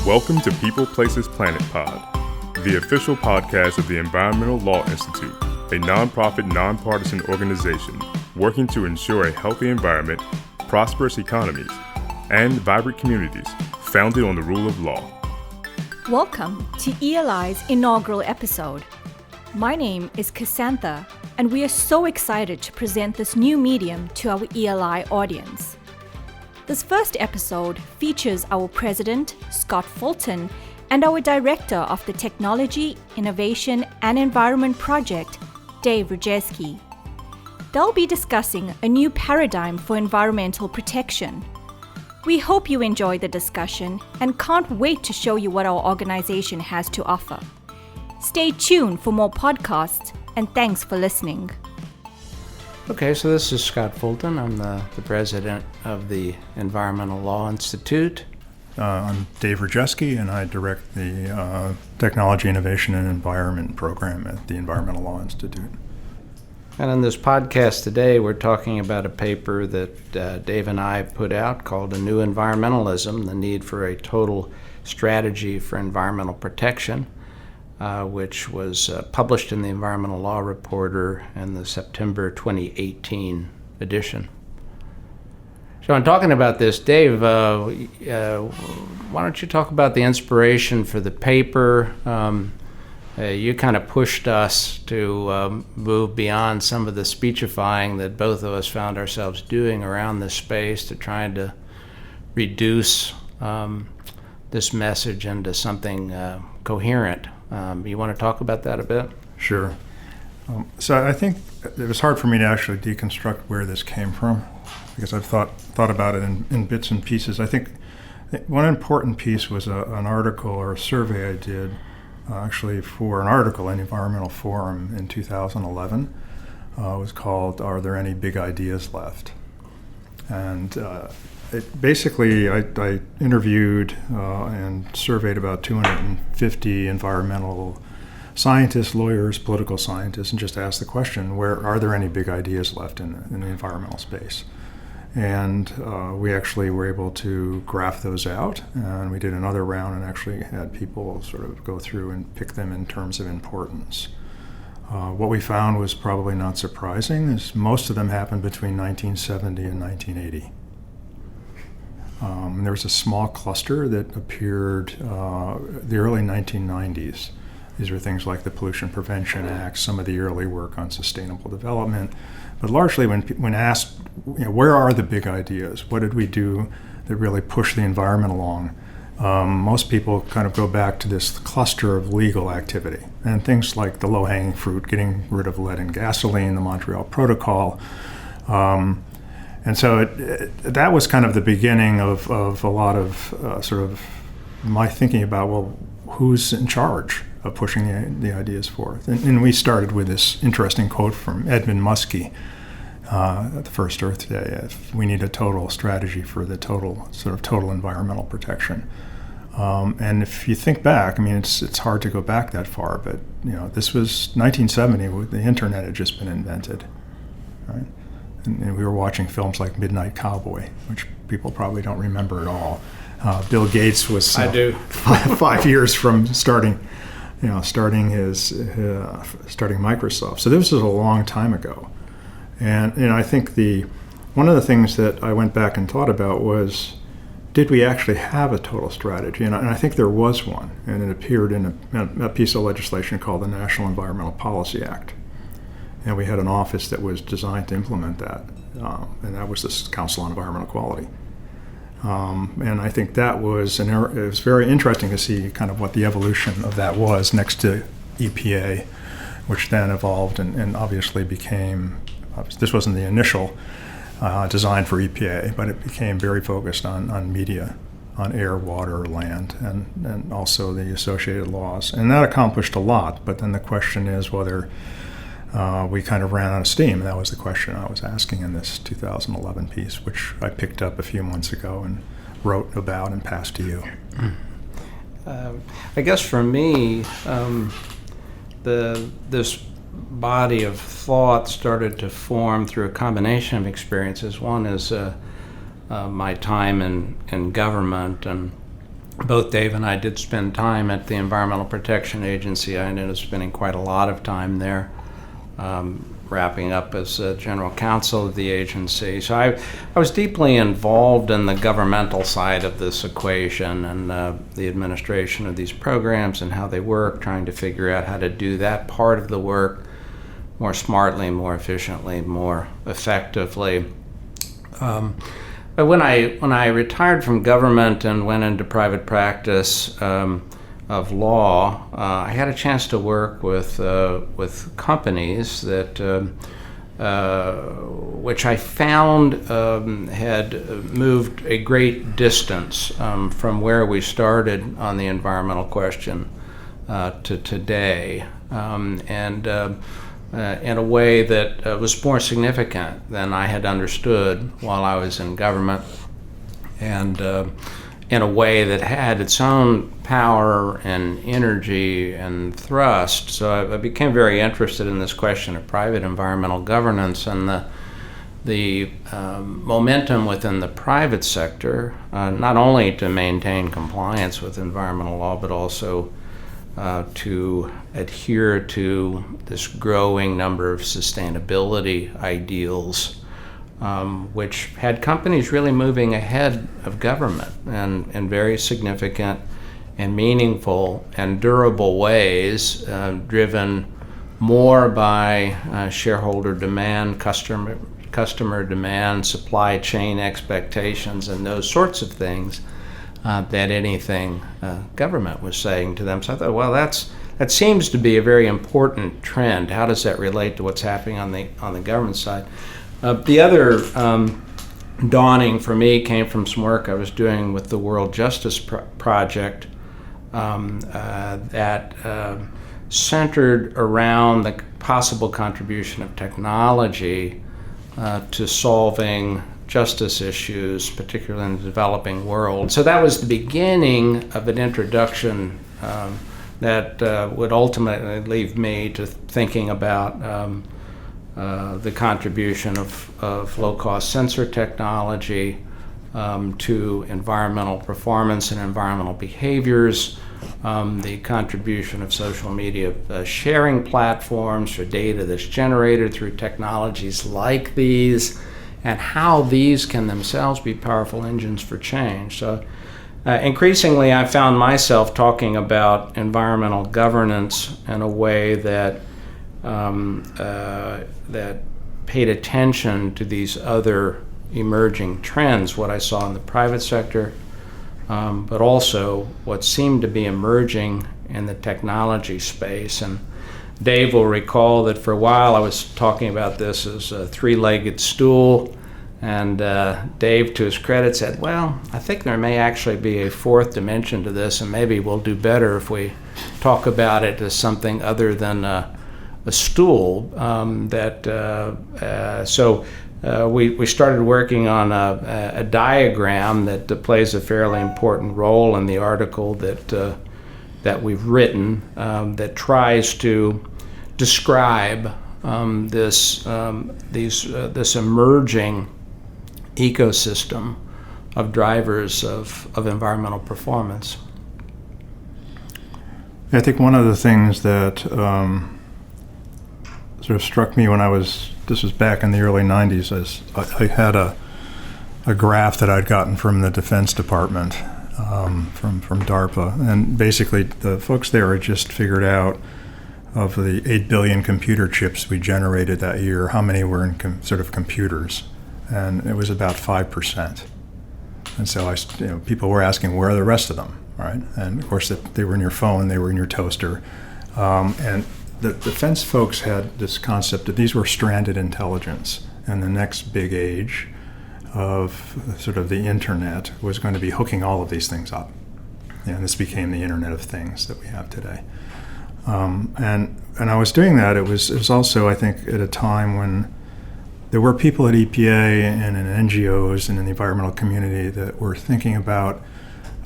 Welcome to People Places Planet Pod, the official podcast of the Environmental Law Institute, a nonprofit, nonpartisan organization working to ensure a healthy environment, prosperous economies, and vibrant communities founded on the rule of law. Welcome to ELI's inaugural episode. My name is Cassandra, and we are so excited to present this new medium to our ELI audience. This first episode features our President, Scott Fulton, and our Director of the Technology, Innovation, and Environment Project, Dave Rejeski. They'll be discussing a new paradigm for environmental protection. We hope you enjoy the discussion and can't wait to show you what our organization has to offer. Stay tuned for more podcasts, and thanks for listening. Okay, so this is Scott Fulton. I'm the president of the Environmental Law Institute. I'm Dave Rejeski, and I direct the Technology, Innovation, and Environment program at the Environmental Law Institute. And in this podcast today, we're talking about a paper that Dave and I put out called A New Environmentalism, the Need for a Total Strategy for Environmental Protection, which was published in the Environmental Law Reporter in the September 2018 edition. So in talking about this, Dave, why don't you talk about the inspiration for the paper? You kind of pushed us to move beyond some of the speechifying that both of us found ourselves doing around this space to trying to reduce this message into something coherent. You want to talk about that a bit? Sure. So I think it was hard for me to actually deconstruct where this came from, because I've thought about it in bits and pieces. I think one important piece was an article or a survey I did actually for an article in Environmental Forum in 2011. It was called, "Are There Any Big Ideas Left?" And basically, I interviewed and surveyed about 250 environmental scientists, lawyers, political scientists, and just asked the question, where are there any big ideas left in the environmental space? And we actually were able to graph those out, and we did another round and actually had people sort of go through and pick them in terms of importance. What we found was probably not surprising, is most of them happened between 1970 and 1980. There was a small cluster that appeared the early 1990s. These were things like the Pollution Prevention Act, some of the early work on sustainable development. But largely when asked, where are the big ideas? What did we do that really pushed the environment along? Most people kind of go back to this cluster of legal activity and things like the low-hanging fruit, getting rid of lead in gasoline, the Montreal Protocol. And so that was kind of the beginning of a lot of sort of my thinking about, well, who's in charge of pushing the ideas forth? And we started with this interesting quote from Edmund Muskie at the first Earth Day: "We need a total strategy for the total environmental protection." And if you think back, I mean, it's hard to go back that far, but this was 1970. The internet had just been invented, right? And we were watching films like Midnight Cowboy, which people probably don't remember at all. Bill Gates was I do. 5 years from starting Microsoft. So this was a long time ago. And I think one of the things that I went back and thought about was, did we actually have a total strategy? And I think there was one, and it appeared in a piece of legislation called the National Environmental Policy Act. And we had an office that was designed to implement that, and that was the Council on Environmental Quality. And I think it was very interesting to see kind of what the evolution of that was next to EPA, which then evolved and obviously became, this wasn't the initial design for EPA, but it became very focused on media, on air, water, land, and also the associated laws. And that accomplished a lot, but then the question is whether we kind of ran out of steam. And that was the question I was asking in this 2011 piece, which I picked up a few months ago and wrote about and passed to you. I guess for me, this body of thought started to form through a combination of experiences. One is my time in government and both Dave and I did spend time at the Environmental Protection Agency. I ended up spending quite a lot of time there, wrapping up as general counsel of the agency. So I was deeply involved in the governmental side of this equation and the administration of these programs and how they work, trying to figure out how to do that part of the work more smartly, more efficiently, more effectively. But when I retired from government and went into private practice of law, I had a chance to work with companies that which I found had moved a great distance from where we started on the environmental question to today, and in a way that was more significant than I had understood while I was in government, and in a way that had its own power and energy and thrust. So I became very interested in this question of private environmental governance and the momentum within the private sector, not only to maintain compliance with environmental law, but also to adhere to this growing number of sustainability ideals, which had companies really moving ahead of government and in very significant and meaningful and durable ways, driven more by shareholder demand, customer demand, supply chain expectations, and those sorts of things than anything government was saying to them. So I thought, well, that seems to be a very important trend. How does that relate to what's happening on the government side? The other dawning for me came from some work I was doing with the World Justice Project that centered around the possible contribution of technology to solving justice issues, particularly in the developing world. So that was the beginning of an introduction that would ultimately lead me to thinking about the contribution of low-cost sensor technology to environmental performance and environmental behaviors, the contribution of social media sharing platforms for data that's generated through technologies like these, and how these can themselves be powerful engines for change. So increasingly, I found myself talking about environmental governance in a way that that paid attention to these other emerging trends, what I saw in the private sector, but also what seemed to be emerging in the technology space. And Dave will recall that for a while I was talking about this as a three-legged stool, and Dave, to his credit, said, well, I think there may actually be a fourth dimension to this, and maybe we'll do better if we talk about it as something other than a stool. We started working on a diagram that plays a fairly important role in the article that we've written, that tries to describe this emerging ecosystem of drivers of environmental performance. I think one of the things that sort of struck me when this was back in the early 90s, as I had a graph that I'd gotten from the Defense Department, from DARPA, and basically the folks there had just figured out, of the 8 billion computer chips we generated that year, how many were in sort of computers, and it was about 5%. And so people were asking, where are the rest of them, right? And of course they were in your phone, they were in your toaster, and the defense folks had this concept that these were stranded intelligence, and the next big age of sort of the internet was going to be hooking all of these things up. And this became the Internet of Things that we have today. And I was doing that. It was also, I think, at a time when there were people at EPA and in NGOs and in the environmental community that were thinking about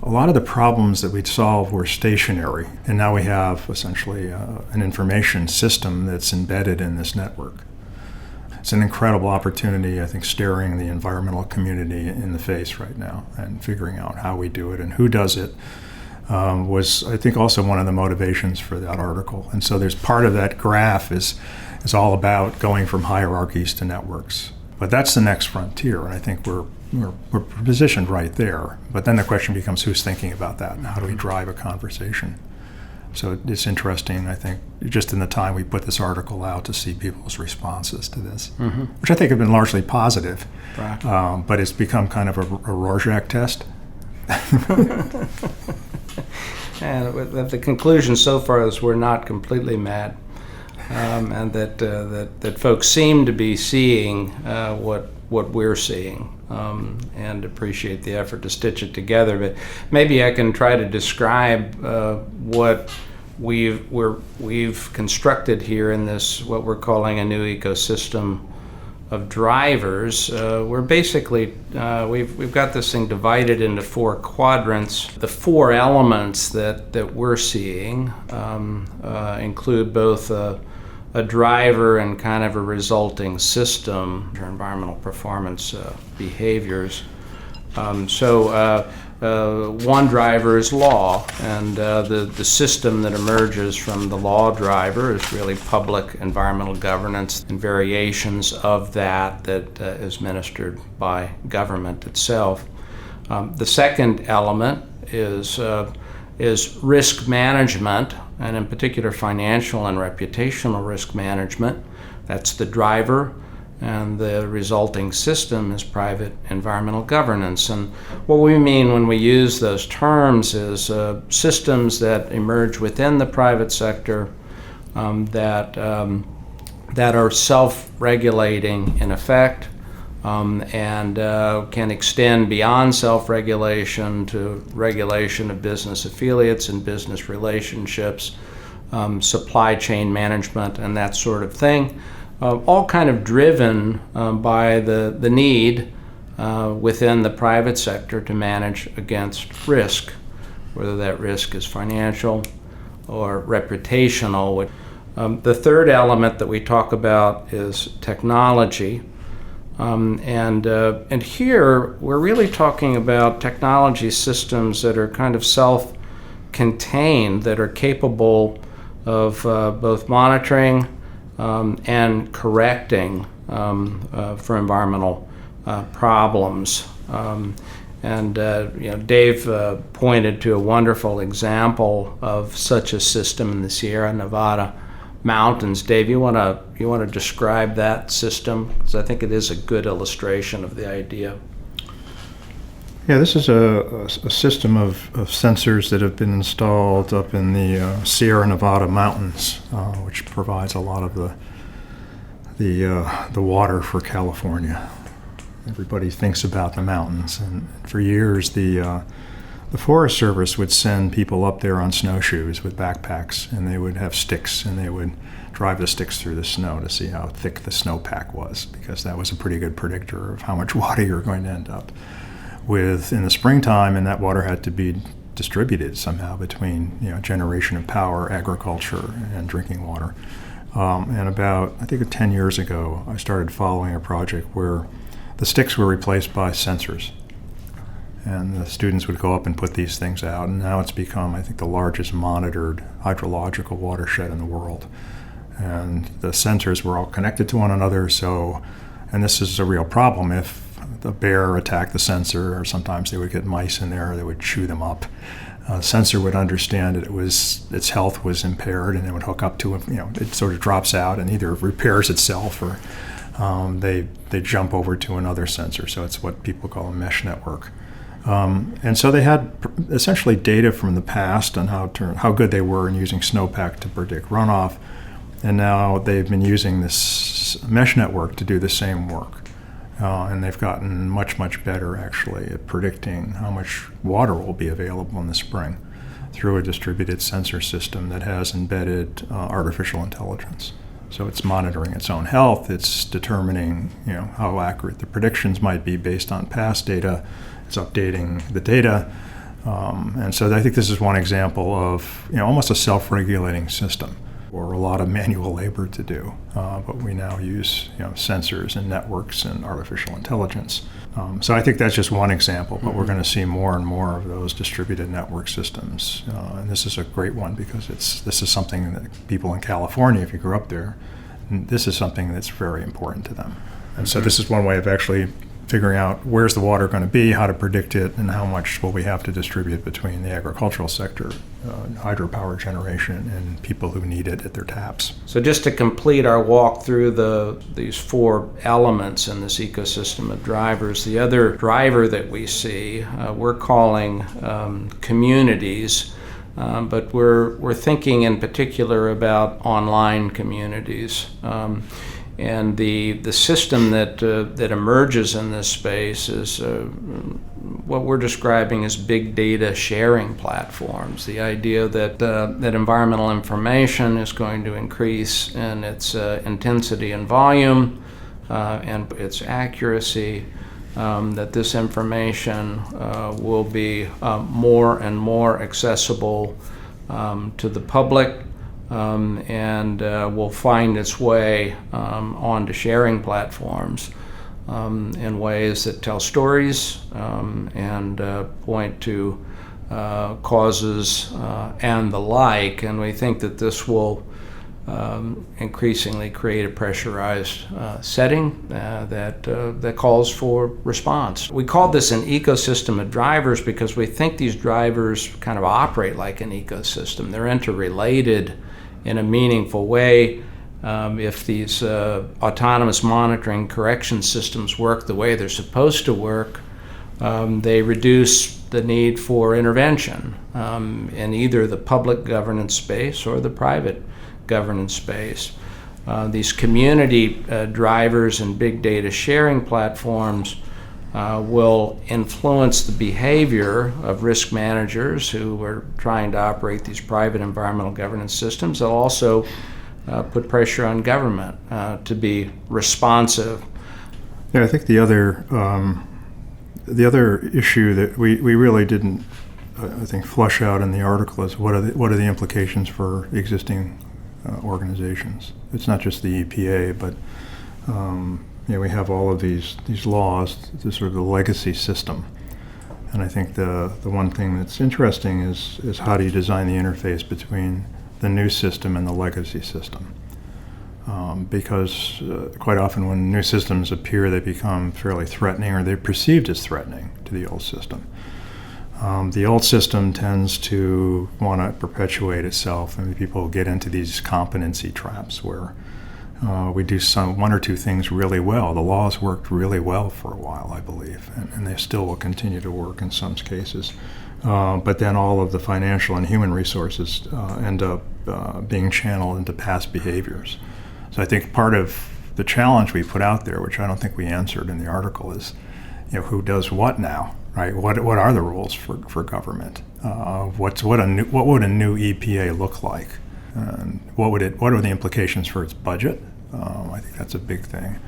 a lot of the problems that we'd solve were stationary, and now we have essentially an information system that's embedded in this network. it's an incredible opportunity, I think, staring the environmental community in the face right now and figuring out how we do it and who does it. Was, I think, also one of the motivations for that article. And so there's part of that graph is all about going from hierarchies to networks. But that's the next frontier, and I think we're positioned right there. But then the question becomes, who's thinking about that, and how do we drive a conversation? So it's interesting, I think, just in the time we put this article out, to see people's responses to this, which I think have been largely positive. Right. But it's become kind of a Rorschach test. And the conclusion so far is we're not completely mad, and that folks seem to be seeing what we're seeing, and appreciate the effort to stitch it together. But maybe I can try to describe what we've constructed here in this, what we're calling a new ecosystem of drivers. We're basically, we've got this thing divided into 4 quadrants. The 4 elements that we're seeing include both a driver and kind of a resulting system for environmental performance behaviors. One driver is law, and the system that emerges from the law driver is really public environmental governance and variations of that is administered by government itself. The second element is risk management, and in particular financial and reputational risk management. That's the driver. And the resulting system is private environmental governance. And what we mean when we use those terms is systems that emerge within the private sector that are self-regulating in effect, and can extend beyond self-regulation to regulation of business affiliates and business relationships, supply chain management, and that sort of thing. All kind of driven by the need within the private sector to manage against risk, whether that risk is financial or reputational. The third element that we talk about is technology. And here we're really talking about technology systems that are kind of self-contained, that are capable of both monitoring and correcting for environmental problems. Dave pointed to a wonderful example of such a system in the Sierra Nevada mountains. Dave, you want to describe that system? Because I think it is a good illustration of the idea. Yeah, this is a system of sensors that have been installed up in the Sierra Nevada mountains, which provides a lot of the water for California. Everybody thinks about the mountains, and for years the Forest Service would send people up there on snowshoes with backpacks, and they would have sticks, and they would drive the sticks through the snow to see how thick the snowpack was, because that was a pretty good predictor of how much water you were going to end up with in the springtime, and that water had to be distributed somehow between generation of power, agriculture, and drinking water. And about, I think 10 years ago, I started following a project where the sticks were replaced by sensors. And the students would go up and put these things out, and now it's become, I think, the largest monitored hydrological watershed in the world. And the sensors were all connected to one another, and this is a real problem. If the bear attacked the sensor, or sometimes they would get mice in there, they would chew them up. The sensor would understand that its health was impaired, and it would hook up to it. It sort of drops out and either repairs itself, or they jump over to another sensor. So it's what people call a mesh network. And so they had essentially data from the past on how good they were in using snowpack to predict runoff, and now they've been using this mesh network to do the same work. And they've gotten much, much better, actually, at predicting how much water will be available in the spring through a distributed sensor system that has embedded artificial intelligence. So it's monitoring its own health. It's determining, how accurate the predictions might be based on past data. It's updating the data. And so I think this is one example of, almost a self-regulating system. or a lot of manual labor to do. But we now use sensors and networks and artificial intelligence. So I think that's just one example, but we're going to see more and more of those distributed network systems. And this is a great one because this is something that people in California, if you grew up there, this is something that's very important to them. And so this is one way of actually figuring out where's the water going to be, how to predict it, and how much will we have to distribute between the agricultural sector, hydropower generation, and people who need it at their taps. So just to complete our walk through these four elements in this ecosystem of drivers, the other driver that we see, we're calling communities, but we're thinking in particular about online communities. And the system that emerges in this space is what we're describing as big data sharing platforms. The idea that environmental information is going to increase in its intensity and volume and its accuracy. That this information will be more and more accessible to the public. And will find its way onto sharing platforms in ways that tell stories and point to causes and the like. And we think that this will increasingly create a pressurized setting that calls for response. We call this an ecosystem of drivers because we think these drivers kind of operate like an ecosystem. They're interrelated in a meaningful way. If these autonomous monitoring correction systems work the way they're supposed to work, they reduce the need for intervention in either the public governance space or the private governance space. These community drivers and big data sharing platforms will influence the behavior of risk managers who are trying to operate these private environmental governance systems. They'll also put pressure on government to be responsive. Yeah, I think the other issue that we really didn't, I think, flush out in the article is what are the implications for existing organizations. It's not just the EPA, but we have all of these laws, this sort of the legacy system. And I think the one thing that's interesting is how do you design the interface between the new system and the legacy system? Because quite often when new systems appear, they become fairly threatening, or they're perceived as threatening to the old system. The old system tends to want to perpetuate itself, and people get into these competency traps where we do one or two things really well. The laws worked really well for a while, I believe, and they still will continue to work in some cases. But then all of the financial and human resources end up being channeled into past behaviors. So I think part of the challenge we put out there, which I don't think we answered in the article, is who does what now, right? What are the rules for government? What would a new EPA look like? What are the implications for its budget? I think that's a big thing.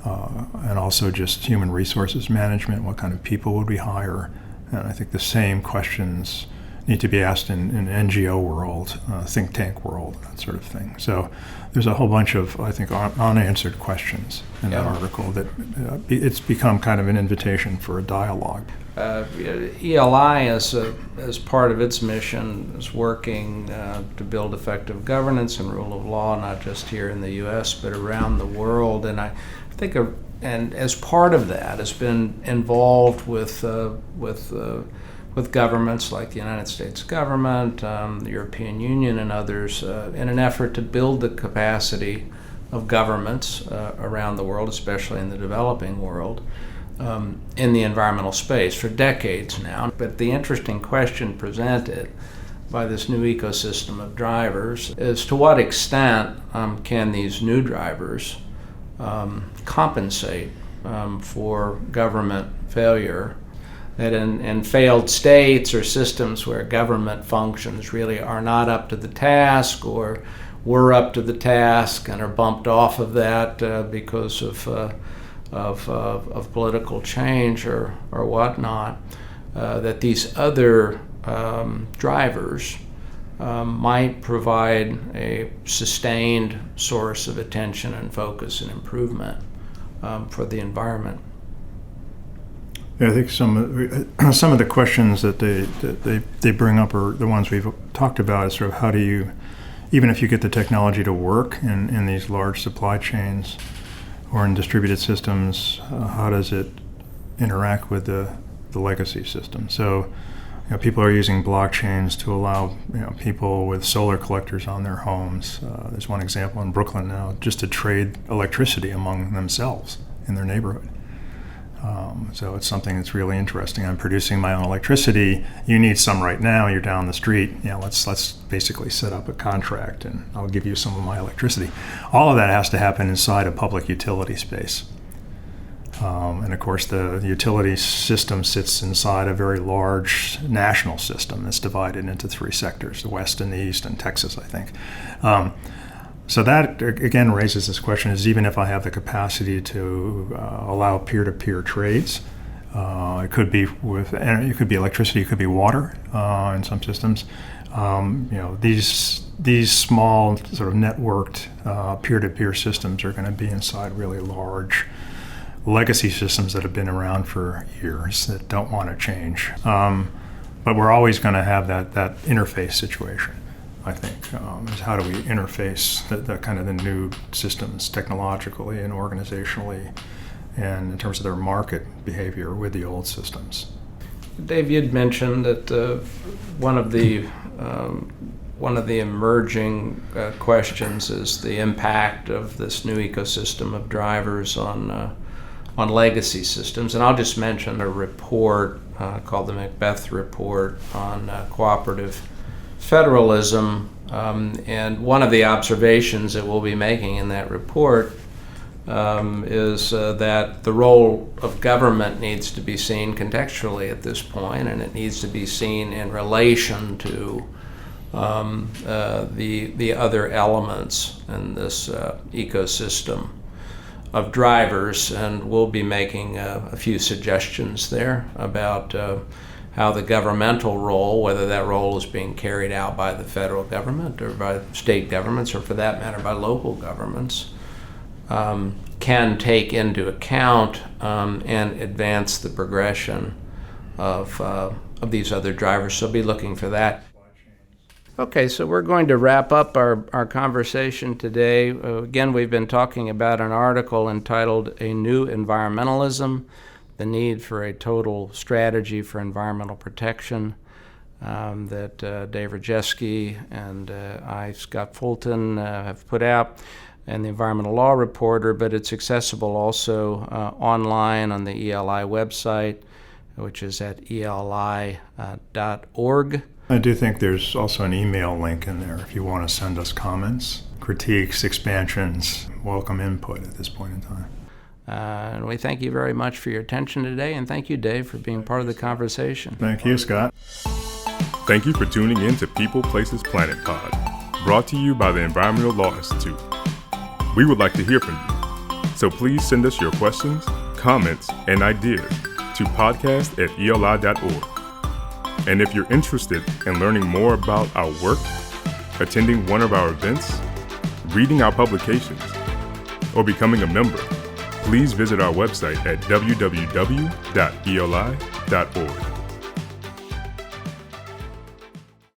And also just human resources management. What kind of people would we hire? And I think the same questions need to be asked in NGO world, think tank world, that sort of thing. So there's a whole bunch of, I think, unanswered questions in that article that it's become kind of an invitation for a dialogue. ELI, as part of its mission, is working to build effective governance and rule of law, not just here in the U.S., but around the world. And I think, and as part of that, has been involved with governments like the United States government, the European Union, and others in an effort to build the capacity of governments around the world, especially in the developing world, in the environmental space for decades now. But the interesting question presented by this new ecosystem of drivers is to what extent can these new drivers compensate for government failure, that in failed states or systems where government functions really are not up to the task, or were up to the task and are bumped off of that because of political change or whatnot, that these other drivers might provide a sustained source of attention and focus and improvement for the environment. Yeah, I think some of the questions that they bring up are the ones we've talked about. Is sort of how do you, even if you get the technology to work in these large supply chains or in distributed systems, how does it interact with the legacy system? So, people are using blockchains to allow people with solar collectors on their homes. There's one example in Brooklyn now, just to trade electricity among themselves in their neighborhood. So it's something that's really interesting. I'm producing my own electricity. You need some right now. You're down the street. Let's basically set up a contract, and I'll give you some of my electricity. All of that has to happen inside a public utility space. And of course, the utility system sits inside a very large national system that's divided into three sectors: the West and the East, and Texas, I think. So that again raises this question: is even if I have the capacity to allow peer-to-peer trades, it could be electricity, it could be water in some systems. These small sort of networked peer-to-peer systems are going to be inside really large legacy systems that have been around for years that don't want to change. But we're always going to have that interface situation, I think, is how do we interface the kind of the new systems technologically and organizationally and in terms of their market behavior with the old systems. Dave, you'd mentioned that one of the emerging questions is the impact of this new ecosystem of drivers on legacy systems. And I'll just mention a report called the Macbeth Report on cooperative federalism. And one of the observations that we'll be making in that report is that the role of government needs to be seen contextually at this point, and it needs to be seen in relation to the other elements in this ecosystem of drivers. And we'll be making a few suggestions there about how the governmental role, whether that role is being carried out by the federal government or by state governments, or for that matter by local governments, can take into account and advance the progression of these other drivers. So be looking for that. Okay, so we're going to wrap up our conversation today. Again, we've been talking about an article entitled A New Environmentalism, the Need for a Total Strategy for Environmental Protection, that Dave Rejeski and Scott Fulton, have put out, and the Environmental Law Reporter, but it's accessible also online on the ELI website, which is at eli.org. I do think there's also an email link in there if you want to send us comments, critiques, expansions, welcome input at this point in time. And we thank you very much for your attention today, and thank you, Dave, for being part of the conversation. Thank you, Scott. Thank you for tuning in to People, Places, Planet Pod, brought to you by the Environmental Law Institute. We would like to hear from you, so please send us your questions, comments, and ideas to podcast@eli.org. And if you're interested in learning more about our work, attending one of our events, reading our publications, or becoming a member, please visit our website at www.eli.org.